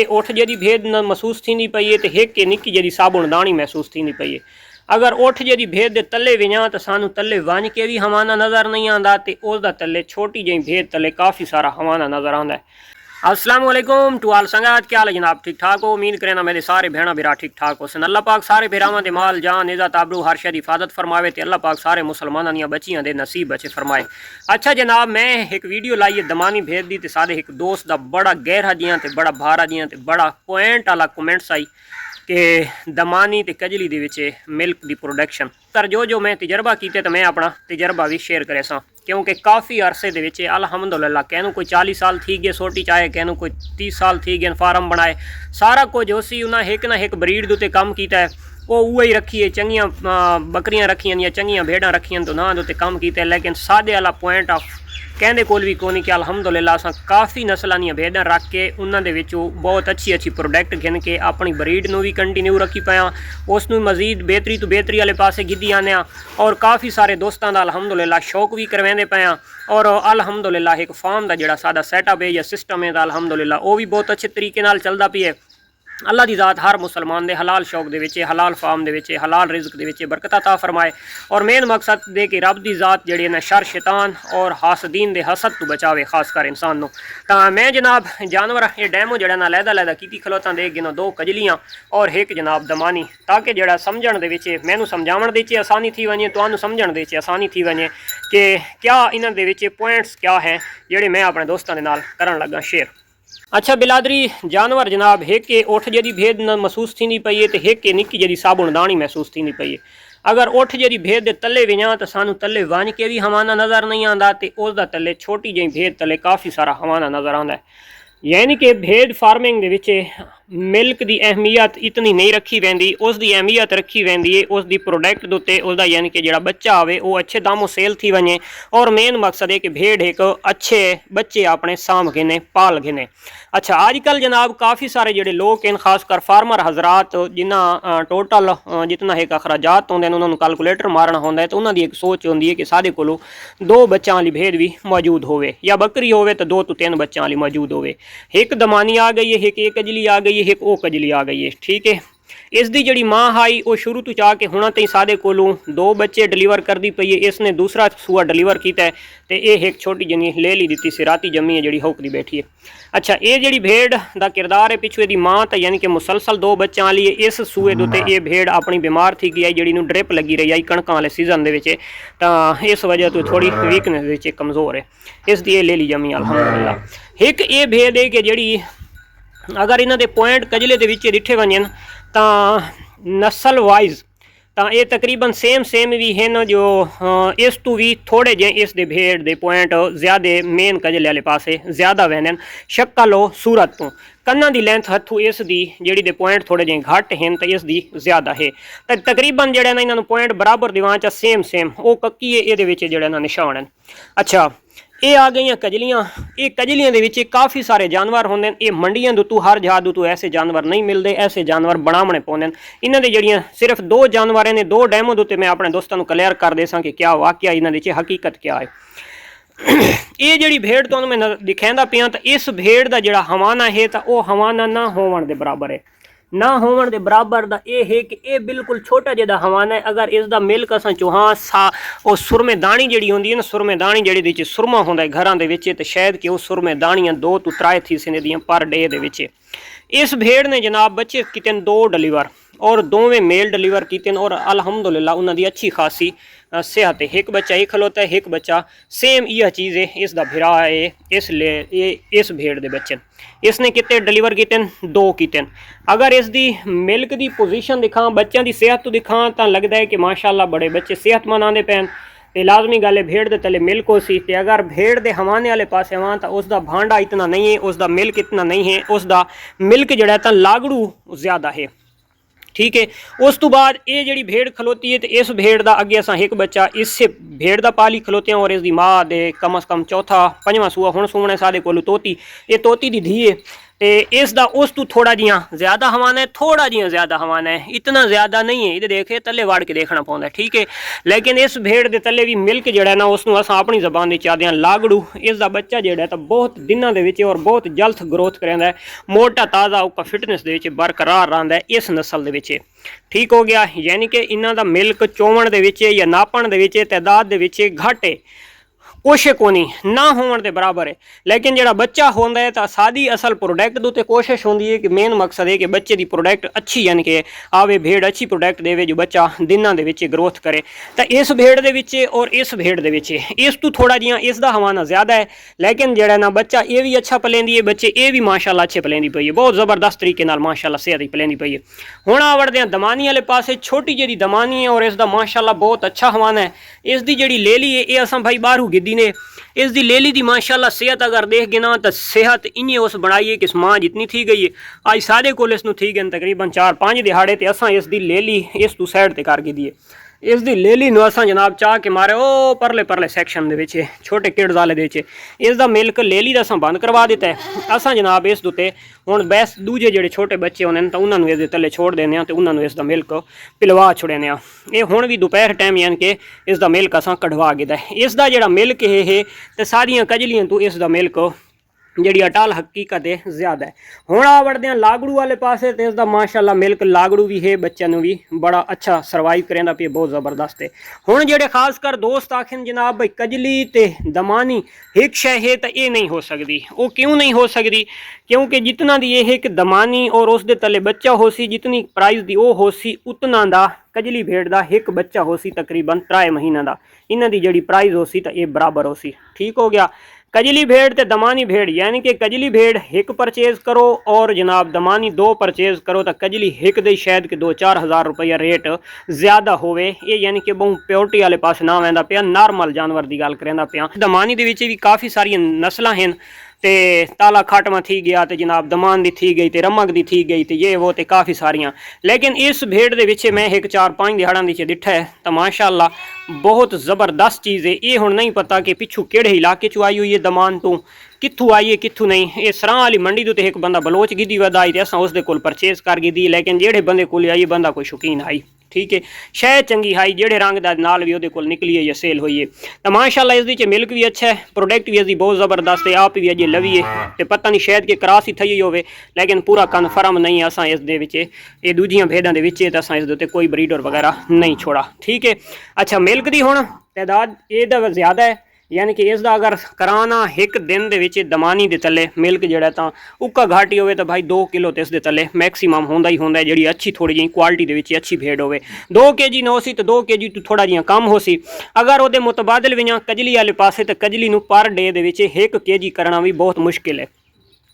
उठ जी भेद न महसूस थी पई है तो एक निकी जी साबुणदानी महसूस थी पई है। अगर उठ जी भेद दे तले विझा तो सानू तले वंज के भी हवाना नज़र नहीं आता, तो उसका तले छोटी जी भेद तले काफ़ी सारा हवाना नज़र आता है। अस्सलाम वालेकुम टू आल संगात, क्या हाल है जनाब? ठीक ठाक हो? उम्मीद करें ना मेरे सारे भेड़ा बिरा ठीक ठाक हो सन। अल्लाह पाक सारे भेरावां दे माल जान इज़्ज़त आबरू हर शे दी हिफाजत फरमावे ते अल्लाह पाक सारे मुसलमानां दियां बच्चियां दे नसीब बचे फरमाए। अच्छा जनाब, मैं एक वीडियो लाई है दमानी भेद दी, ते साडे एक दोस्त दा बड़ा गहरा जियां ते बड़ा भारा जियां ते बड़ा पॉइंट वाला कमेंट्स आई कि दमानी ते कजली दे विच मिल्क दी प्रोडक्शन तर जो मैं तजर्बा किया तो मैं अपना तजर्बा भी शेयर करे सा, क्योंकि काफ़ी अरसे दे विच अलहमदुलिल्लाह कहनू कोई 40 साल थी गए सोटी चाहे, कहनू कोई 30 साल थी गए फार्म बनाए, सारा कुछ उसी उन्हें एक ना एक ब्रीड दे उत्ते काम किया है। वो ही रखी है, चंगियां बकरियां रखियां या चंगियां भेड़ां रखियां तो ना उत्ते काम किया, लेकिन सादे वाला पॉइंट ऑफ कहने कोल भी कोनी कि अलहमदुलिल्लाह असां काफ़ी नस्लों दी भेड़ां रख के उन्होंने बहुत अच्छी अच्छी प्रोडक्ट गिन के अपनी ब्रीड नू भी कंटिन्यू रखी पाया, उसनू मजीद बेहतरी तो बेहतरी वाले पासे गिद्दी आने, और काफ़ी सारे दोस्तों का अलहमदुलिल्लाह शौक भी करवाते पाया, और अलहमदुलिल्लाह एक फार्म का जोड़ा सादा सैटअप है या सिस्टम है अलहमदुलिल्लाह वो भी बहुत अच्छे तरीके नाल चलता पी है। अल्लाह दी ज़ात हर मुसलमान दे हलाल शौक दे विच हलाल फार्म दे विच हलाल रिज़्क दे विच बरकत अता फरमाए, और मेन मकसद दे कि रब दी ज़ात जिहड़ी ना शर शैतान और हासदीन दे हसद तो बचावे, खासकर इंसान नू। तां मैं जनाब जानवर ये डैमो जिहड़ा ना लैदा कीती खलोतां दे गिनो 2 कजलियां और एक जनाब दमानी, ताकि जिहड़ा समझण दे विच मैनू समझावण दे विच आसानी थी वञे, तुहानू समझण दे विच आसानी थी वञे कि क्या इन्हां दे विच पॉइंट्स क्या हैं जिहड़े मैं अपने दोस्तां दे नाल करन लगा शेयर। अच्छा बिलादरी जानवर जनाब एक उठ जी भेद न महसूस थी पई है तो एक निकी जी साबुणदानी महसूस थी पई है। अगर उठ जी भेद दे तले विझा तो सानू तले वंज के भी हवाना नज़र नहीं आता, तो उसका तले छोटी जी भेद तले काफ़ी सारा हवाना नज़र आता है। यानी कि भेद फार्मिंग दे विच मिल्क की अहमियत इतनी नहीं रखी वैंदी, उसकी अहमियत रखी वैंदी है उसकी प्रोडक्ट दे उत्ते, उसका यानी कि जो बच्चा आवे वो अच्छे दामों सेल थी वने, और मेन मकसद है कि भेड़ एक अच्छे बच्चे अपने साम गिने पाल गिने। अच्छा आजकल जनाब काफ़ी सारे जोड़े लोग हैं खासकर फार्मर हजरात जिन्हें टोटल जितना एक अखराजात होंगे उन्होंने कैलकुलेटर मारना होंगे, तो उन्होंने एक सोच होंगी है कि साढ़े को 2 बच्चों वाली भेड़ भी मौजूद होवे या बकरी होवे तो 2 तो 3 बच्चों वाली मौजूद होवे। एक दमानी आ गई है, एक कजली आ गई है, एक वो कजली आ गई है, ठीक है। इसकी जी माँ आई वो शुरू तो चाह के हुण तई साढ़े को 2 बच्चे डिलीवर करती पई है, इसने दूसरा सूआ डिलीवर किया है, तो ये एक छोटी जनी ले ली दी सी राती जमी है जी हौकदी बैठी है। अच्छा ये जी भेड़ का किरदार है पिछू यदी माँ तो यानी कि मुसलसल 2 बच्चों वाली है, इस सूए के उत्ते ये भेड़ अपनी बीमार थी गई जी ड्रिप लगी रही आई कणकां वाले सीजन के, तो इस वजह तो थोड़ी वीकनेस कमज़ोर है, इसकी ये ले ली जमी अलहमदुलिल्लाह। एक ये भेड़ है कि जी अगर इन्हों के पॉइंट कजले के विच डिठे वजन तो नस्ल वाइज तो ये तकरीबन सेम भी हैं, जो इस तो भी थोड़े जे इस दे भेड़ दे पॉइंट ज़्यादा मेन कजले वाले पासे ज़्यादा वहन शक्ल और सूरत तो कन्ना की लेंथ हथू इसकी जी दे पॉइंट थोड़े जे घट हैं तो इसकी ज़्यादा है, तो तकरीबन जो इन्होंने पॉइंट बराबर दिवां चा सेम वो कक्की है ये जो निशान हैं। अच्छा ये आ गई कजलियाँ, ये कजलियाँ के काफ़ी सारे जानवर होंगे, ये मंडियां दुतू हर जगह दुतू ऐसे जानवर नहीं मिलते, ऐसे जानवर बनाने पौंदे। इन्हों के जड़ियाँ सिर्फ 2 जानवर ने 2 डैमो के मैं अपने दोस्तों को क्लियर कर दे सा कि क्या वाकया इन्होंने हकीकत क्या है। ये जी भेड़ तो मैं दिखाता पिया तो इस भेड़ का जोड़ा हवाना है तो वह हवाना ना होवन के बराबर है, ना होवन के बराबर का यह है कि ये बिल्कुल छोटा जिहा हवाना है। अगर इसका मिल्क असा चौहां सा वो सुरमेदानी जी होंगी ना, सुरमेदानी जी सुरमा होंगे घर के, तो शायद कि वो सुरमेदानियाँ 2 तो 3 थी सन पर डे के। इस भेड़ ने जनाब बच्चे किते 2 डिलीवर और दोवें मेल डिलीवर किए, और अलहमदुलिल्लाह उन्होंने अच्छी खासी सेहत है। एक बच्चा ही खलोता है, एक बच्चा सेम यह चीज़ है इसका भिरा है, इस भेड़ के बच्चे इसने कितने डिलीवर किए 2 किए। अगर इसकी मिल्क की पोजीशन दिखा बच्चों की सेहत तो दिखा तो लगता है कि माशाअल्लाह बड़े बच्चे सेहतमंद आते पैन, तो लाजमी गल है भेड़ के तले मिल्क हो सी। तो अगर भेड़ के हवाने वाले पास आवां तो उसका भांडा इतना नहीं है, उसका मिल्क इतना नहीं है, उसका मिल्क जड़ा तो लागड़ू ज़्यादा है, ठीक है। उस तो बाद ये जी भेड़ खलोती है तो इस भेड़ का अगे असा एक बच्चा इस भेड़ का पाली खलोते हैं, और इसकी माँ दे कम अज़ कम 4वां 5वां सूआ हुण सूने साढ़े को तोती, ये तोती की धी है। ਤੇ ਇਸ ਦਾ ਉਸ ਤੋਂ ਥੋੜਾ ਜਿਹਾ ਜ਼ਿਆਦਾ ਹਵਾਨਾ ਹੈ, ਥੋੜਾ ਜਿਹਾ ਜ਼ਿਆਦਾ ਹਵਾਨਾ ਹੈ, ਇਤਨਾ ਜ਼ਿਆਦਾ नहीं है। ये देखे तले वाड़ के देखना पौंदा है, ठीक है। लेकिन इस भेड़ के तले भी मिल्क जिहड़ा ना उसनूं असां अपनी जबान विच आखदे हां लागड़ू। इसका बच्चा जिहड़ा तां बहुत दिनां दे विच और बहुत जल्द ग्रोथ करदा है, मोटा ताज़ा उपर फिटनेस दे विच बरकरार रहिंदा है इस नस्ल दे विच, ठीक हो गया। यानी कि इन्हां दा मिल्क चोवण दे विच या नापण दे विच तादाद दे विच घट है, कुछ को नहीं ना होने के बराबर है। लेकिन जो बच्चा होंदा है तो सादी असल प्रोडक्ट के कोशिश होंदी है कि मेन मकसद है कि बच्चे की प्रोडक्ट अच्छी यानी कि आवे, भेड़ अच्छी प्रोडक्ट देवे जो बच्चा दिनों के ग्रोथ करे। तो इस भेड़ दे विच और इस भेड़ दे विच इस तो थोड़ा जिहा इसका हवाना ज़्यादा है, लेकिन जड़ा ना बच्चा ये भी अच्छा पलेंदी है, बच्चे ये भी माशाल्लाह अच्छे पलेंदी पई है, बहुत ज़बरदस्त तरीके नाल माशाल्लाह सेहत पलेंदी पई है। हुण आवड़दे हां दमानी वाले पासे, छोटी जी दमानी है और इसका माशाल्लाह बहुत अच्छा हवाना है। इसकी जी लेली है ये असां भाई बाहरों गिद्दी ने, इसकी लेली दी माशाल्लाह सेहत अगर देख गए ना तो सेहत इन्नी उस बनाई है कि मां जितनी थी गई है अज साढ़े को इसनूं थी गए तकरीबन 4-5 दिहाड़े तो असां इसकी लेली इस तू साइड ते कर दी है। इसकी लेली नूं असां जनाब चाह के मारे ओ परले परले सैक्शन दे विच छोटे किड्स वाले दे विच इसका मिल्क लेली दा असां बंद करवा दिता है। असां जनाब इस उत्ते हुण बस दूजे जिहड़े छोटे बच्चे होने तो उन्होंने इसके थले छोड़ देने तो उन्होंने इसका मिल्क पिलवा छुड़ने। ये हुण भी दोपहर टाइम यानी कि इसका मिल्क असां कढ़वा गिदा है। इसका जिहड़ा मिल्क है तो सारियां कजलियां तो इसका मिल्क जी अटाल हकीकत है ज़्यादा है। हुण आ वड़दे हां लागड़ू वाले पासे तो इसका माशाल्लाह मिल्क लागड़ू भी है, बच्चों भी बड़ा अच्छा सर्वाइव करेंदा पे, बहुत ज़बरदस्त है। हुण जेडे खासकर दोस्त आखन जनाब भाई कजली ते दमानी एक शय है तो ये नहीं हो सकती। वो क्यों नहीं हो सकती? क्योंकि जितना दी ये है कि दमानी और उसके तले बच्चा हो सी, जितनी प्राइस दी वो हो सी उतना दा कजली भेड़ का एक बच्चा हो सी तकरीबन 3 महीनों का। इन्हां दी जिहड़ी प्राइस हो सी तो ये बराबर हो सी, ठीक हो गया। कजली भेड़ ते दमानी भेड़ यानी कि कजली भेड़ एक परचेज करो और जनाब दमानी 2 परचेज करो तो कजली एक दे शायद कि 2-4 हज़ार रुपया रेट ज़्यादा होवे। ये यानी कि बहुत प्योरिटी वाले पास ना वैंदा पिया, नॉर्मल जानवर की गल करेंदा पिया। दमानी दे विच भी काफ़ी सारियां नस्लां हैं ते ताला खाटमा थी गया तो जनाब दमान दी थी गई तो रमक दी थी गई तो ये वो तो काफ़ी सारियां। लेकिन इस भेड़ दे विच मैं एक 4-5 दिहाड़ां दी डिठा है तो माशाल्लाह बहुत ज़बरदस्त चीज़ है। ये हुण नहीं पता कि पिछू किहड़े इलाके चो आई हुई है दमान तो कित्थों आई है कित्थों नहीं। ये सरां वाली मंडी तो एक बंदा बलोच गिद्दी वदा आई तो असां उसदे कोल परचेज कर गिद्दी, लेकिन जेड़े बंदे कोल आई बंदा कोई शौकीन आई, ठीक है। शह चंगी हाई जेड़े रंग दा नाल भी वो निकली है या सेल हुई है तो माशाल्लाह इसदी मिल्क भी अच्छा है, प्रोडक्ट भी इसकी बहुत ज़बरदस्त है। आप भी अजे लवी है तो पता नहीं शायद कि क्रॉस ही थी होवे, लेकिन पूरा कन्फर्म नहीं असां इस दे विच ये दूजियां भेड़ां दे विच तो असां इस दे उत्ते कोई ब्रीडर वगैरह नहीं छोड़ा, ठीक है। अच्छा मिल्क दी हुण तादाद ये ज़्यादा है, यानी कि इसका अगर कराना एक दिन दे विच दमानी दे तले मिल्क जिहड़ा तां उक्का घाटी होवे तो भाई 2 किलो तो इसके तले मैक्सीमम होंदा ही होंदा है, जिहड़ी अच्छी थोड़ी जी क्वालिटी दे विच अच्छी भेड़ होवे। 2 kg ना हो सी तो 2 kg तो थोड़ा जिहा कम हो सी। अगर वो मुतबादल भी कजली वाले पासे तो कजली नूं per day they which 1 kg करना भी बहुत मुश्किल है।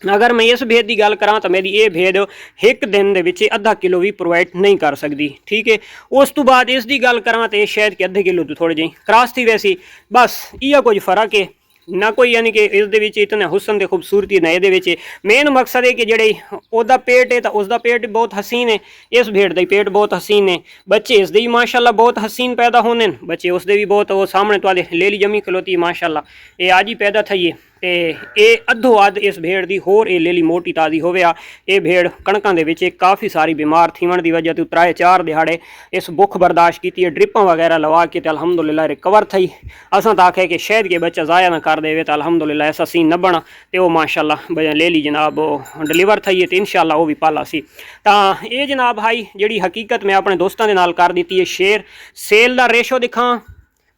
अगर मैं इस भेद की गल करा तो मेरी ये भेद एक दिन दे विच आधा किलो भी प्रोवाइड नहीं कर सकती, ठीक है। उस तो बाद इसकी गल करा तो शायद कि आधे किलो तो थोड़ी जी क्रॉस थी वैसी, बस इह कुछ फर्क है ना कोई, यानी कि इस दे विच इतने हुसन ते खूबसूरती ना ये विच। मेन मकसद है कि जेड़े ओदा पेट है तो उसका पेट बहुत हसीन है, इस भेड़ का पेट बहुत हसीन है, बच्चे इसके भी माशाल्लाह बहुत हसीन पैदा होने, बच्चे उसके भी बहुत वो सामने तो लेली जमी खलोती है माशाल्लाह, ये आज ही पैदा थी है। ये अद्धो अध इस भेड़ की होर ये लेली मोटी ताज़ी होवे आ। ये भेड़ कणकां दे विच काफ़ी सारी बीमार थीवण की वजह तो 3-4 दिहाड़े इस भुख बर्दाश्त की है, ड्रिपां वगैरह लवा के तो अलहमदुलिल्लाह रिकवर थी। असां तो आखे कि शायद के बच्चा ज़ाया ना कर देवे तो अलहमदुलिल्लाह ऐसा सीन न बना तो वो माशाल्लाह लेली जनाब डिलीवर थी है तो इंशाल्लाह वो भी पाला सी। तो ये जनाब भाई जी हकीकत मैं अपने दोस्तों के नाल कर दी है शेयर। सेल का रेशो दिखा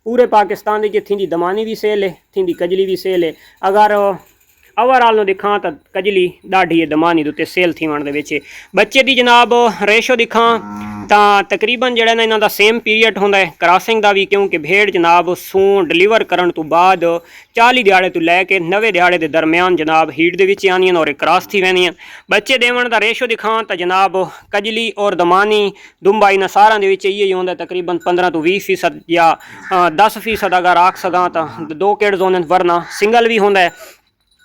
पूरे पाकिस्तान की थी दमानी भी सेल है, थी कजली भी सेल है। अगर ओवरऑल दिखा तो कजली ढाडी है दमानी उत्ते सेल थीवण दे विच। बच्चे की जनाब रेशो दिखा तो तकरीबन जिहड़ा ना इन्हां दा सेम पीरियड होंदा है क्रॉसिंग का भी, क्योंकि भेड़ जनाब सूं डिलीवर करन तो बाद 40 दिहाड़े तो लैके 90 दिहाड़े के दरम्यान जनाब हीट दे विच आनियां और क्रॉस थी वैनियां। बच्चे देवन का रेशो दिखा तो जनाब कजली और दमानी दुम्बा इन्हां सारां दे विच इही होंदा तकरीबन 15 तो 20% या 10% अगर आख सकां तो 2 किड्स होंदे, वरना सिंगल भी होंदा है।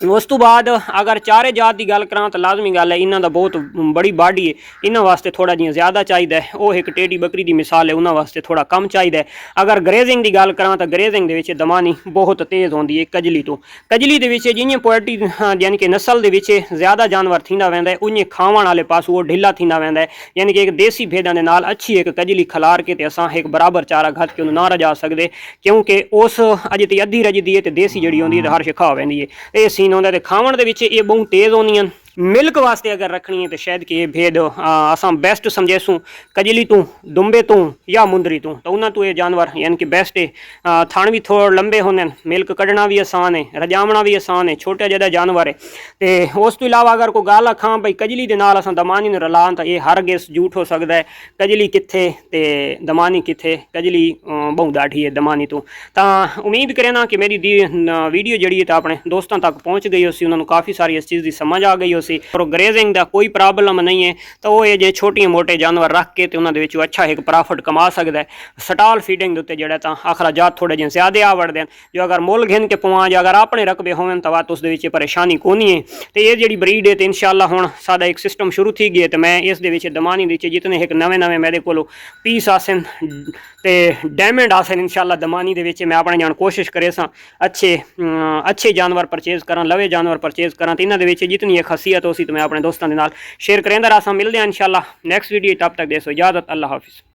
ਉਸ ਤੋਂ ਬਾਅਦ ਅਗਰ ਚਾਰੇ ਜਾਤ ਦੀ ਗੱਲ ਕਰਾਂ ਤਾਂ ਲਾਜ਼ਮੀ ਗੱਲ ਹੈ ਇਹਨਾਂ ਦਾ ਬਹੁਤ ਬੜੀ ਬਾਡੀ ਹੈ, ਇਹਨਾਂ ਵਾਸਤੇ ਥੋੜਾ ਜਿਹਾ ਜ਼ਿਆਦਾ ਚਾਹੀਦਾ ਹੈ। ਉਹ ਇੱਕ ਟੇਡੀ ਬੱਕਰੀ ਦੀ ਮਿਸਾਲ ਹੈ, ਉਹਨਾਂ ਵਾਸਤੇ ਥੋੜਾ ਕਮ ਚਾਹੀਦਾ ਹੈ। ਅਗਰ ਗਰੇਜ਼ਿੰਗ ਦੀ ਗੱਲ ਕਰਾਂ ਤਾਂ ਗਰੇਜ਼ਿੰਗ ਦੇ ਵਿੱਚ ਦਮਾਨੀ ਬਹੁਤ ਤੇਜ਼ ਹੁੰਦੀ ਹੈ ਕਜਲੀ ਤੋਂ। ਕਜਲੀ ਦੇ ਵਿੱਚ ਜਿਹੀਆਂ ਕੁਆਲਿਟੀ ਯਾਨੀ ਕਿ ਨਸਲ ਦੇ ਵਿੱਚ ਜ਼ਿਆਦਾ ਜਾਨਵਰ ਥੀਂਦਾ ਵੈਂਦਾ ਹੈ, ਉਹੀਆਂ ਖਾਵਣ ਵਾਲੇ ਪਾਸੋਂ ਉਹ ਢਿੱਲਾ ਥੀਂਦਾ ਵੈਂਦਾ ਹੈ। ਯਾਨੀ ਕਿ ਇੱਕ ਦੇਸੀ ਭੇਡਾਂ ਦੇ ਨਾਲ ਅੱਛੀ ਇੱਕ ਕਜਲੀ ਖਿਲਾਰ ਕੇ ਤੇ ਅਸਾਂ ਇੱਕ ਬਰਾਬਰ ਚਾਰਾ ਘੱਟ ਕੇ ਉਹਨੂੰ ਨਾ ਰਜਾ ਸਕਦੇ, ਕਿਉਂਕਿ ਉਸ ਅਜੇ ਤੇ ਅੱਧੀ ਰਜਦੀ ਹੈ ਤੇ ਦੇਸੀ ਜਿਹੜੀ ਹੁੰਦੀ ਹੈ ਤੇ ਹਰ ਸ਼ਿਖਾ ਵੈਂਦੀ ਹੈ। ਇਹ ਸੀਨ ਹੁੰਦਾ ਤੇ ਖਾਵਣ ਦੇ ਵਿੱਚ ਇਹ बहुत तेज़ होंदियां। मिल्क वास्ते अगर रखनी है तो शायद कि भेद असां बेस्ट समझेसूँ कजली तू, दुंबे तू या मुंदरी तू, तो उन्होंने तो ये जानवर यानी कि बेस्ट है। थान भी थोड़े लंबे होंगे, मिल्क कढ़ना भी आसान है, रजावना भी आसान है, छोटा ज्यादा जानवर है। तो उस तो इलावा अगर कोई गल आखां भाई कजली के नाल असां दमानी नूं रलां तो ये हर गेस झूठ हो सकता है। कजली कित्थे ते दमानी कित्थे, कजली बहुत डाठी है दमानी तो। उम्मीद करें ना कि मेरी वीडियो जी तो अपने दोस्तों तक पहुँच गई उसी, उन्होंने काफ़ी सारी इस चीज़ की समझ आ गई उसी। और ग्रेजिंग का कोई प्रॉब्लम नहीं है, तो वो ये छोटे मोटे जानवर रख के तो उन्होंने अच्छा एक प्रॉफिट कमा सकता है। स्टॉल फीडिंग के उत्ते जो अखराजात थोड़े जिहे ज्यादा आ वड़ते हैं, जो अगर मुल घिन के पवा या अगर अपने रकबे होवन तो बात उस परेशानी कोनी है। तो ये जी ब्रीड है तो इंशाअल्लाह हुण साडा एक सिस्टम शुरू थी गया। तो मैं इस दमानी जितने एक नवे नवे मेरे को पीस आसन ते डायमंड आसन इंशाअल्लाह दमानी दे विच मैं अपने जान कोशिश करे सा अच्छे जानवर परचेज करा, लवे जानवर परचेज करा। तो इन्हां दे विच जितनी एक खसीयत हो सी तो मैं अपने दोस्तों के नाल शेयर करेंदा रहा। मिलते हैं इंशाअल्लाह नेक्स्ट वीडियो, तब तक देसो इजाजत, अल्लाह हाफिज़।